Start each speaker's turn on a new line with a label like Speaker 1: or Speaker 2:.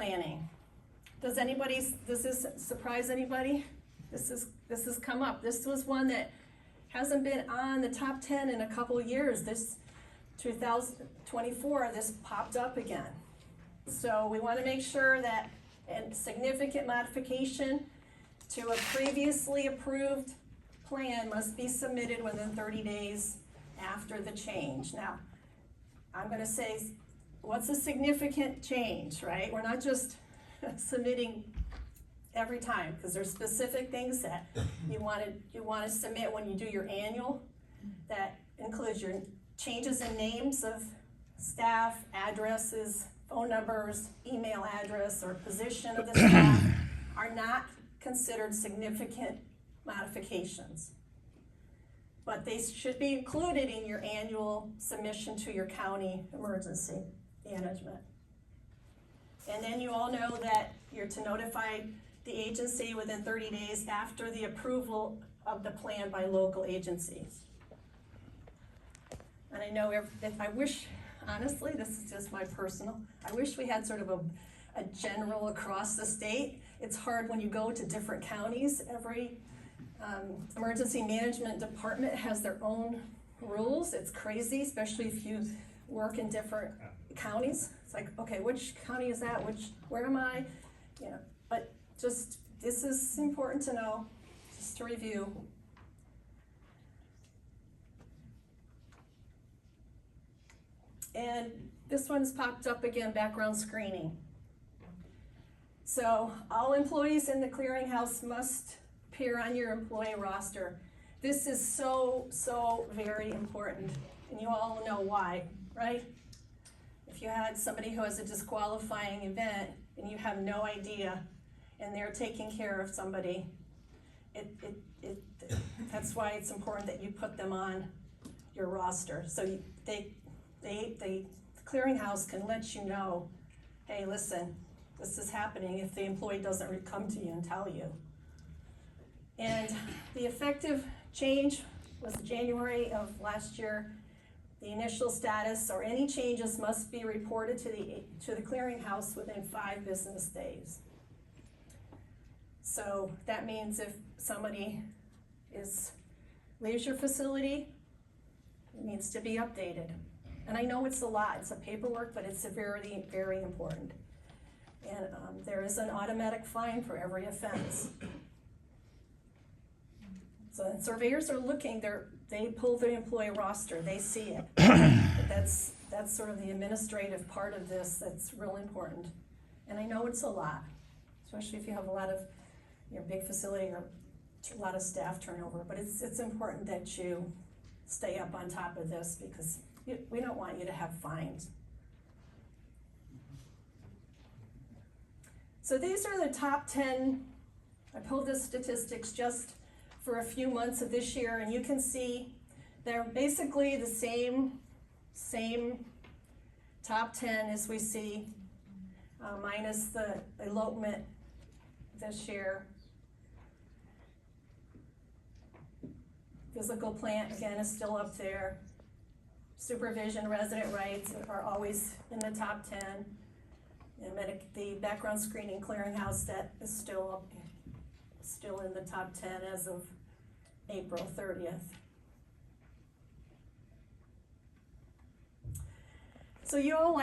Speaker 1: planning. Does this surprise anybody? This has come up. This was one that hasn't been on the top 10 in a couple of years. This 2024, this popped up again. So we want to make sure that a significant modification to a previously approved plan must be submitted within 30 days after the change. Now, I'm going to say, what's a significant change, right? We're not just submitting every time, because there's specific things that you want to submit when you do your annual. That includes your changes in names of staff, addresses, phone numbers, email address, or position of the staff are not considered significant modifications. But they should be included in your annual submission to your county emergency management. And then you all know that you're to notify the agency within 30 days after the approval of the plan by local agencies. And I know I wish, honestly, this is just my personal, I wish we had sort of a general across the state. It's hard when you go to different counties. Every emergency management department has their own rules. It's crazy, especially if you work in different counties. It's like, okay, which county is that? Where am I? You know, but just, this is important to know, just to review. And this one's popped up again, background screening. So all employees in the clearinghouse must appear on your employee roster. This is so very important, and you all know why, right? If you had somebody who has a disqualifying event and you have no idea, and they're taking care of somebody, that's why it's important that you put them on your roster. So the clearinghouse can let you know, hey, listen, this is happening if the employee doesn't come to you and tell you. And the effective change was January of last year. The initial status or any changes must be reported to the clearinghouse within 5 business days. So that means if somebody leaves your facility, it needs to be updated. And I know it's a lot, it's a paperwork, but it's very, very important. And there is an automatic fine for every offense. So surveyors are looking, they pull the employee roster, they see it. But that's sort of the administrative part of this that's real important. And I know it's a lot, especially if you have a lot of, big facility or a lot of staff turnover, but it's important that you stay up on top of this, because we don't want you to have fines. So these are the top 10, I pulled the statistics just for a few months of this year, and you can see they're basically the same top 10 as we see, minus the elopement this year. Physical plant, again, is still up there. Supervision, resident rights are always in the top 10. And the background screening clearinghouse, that is still in the top 10 as of April 30th. So you all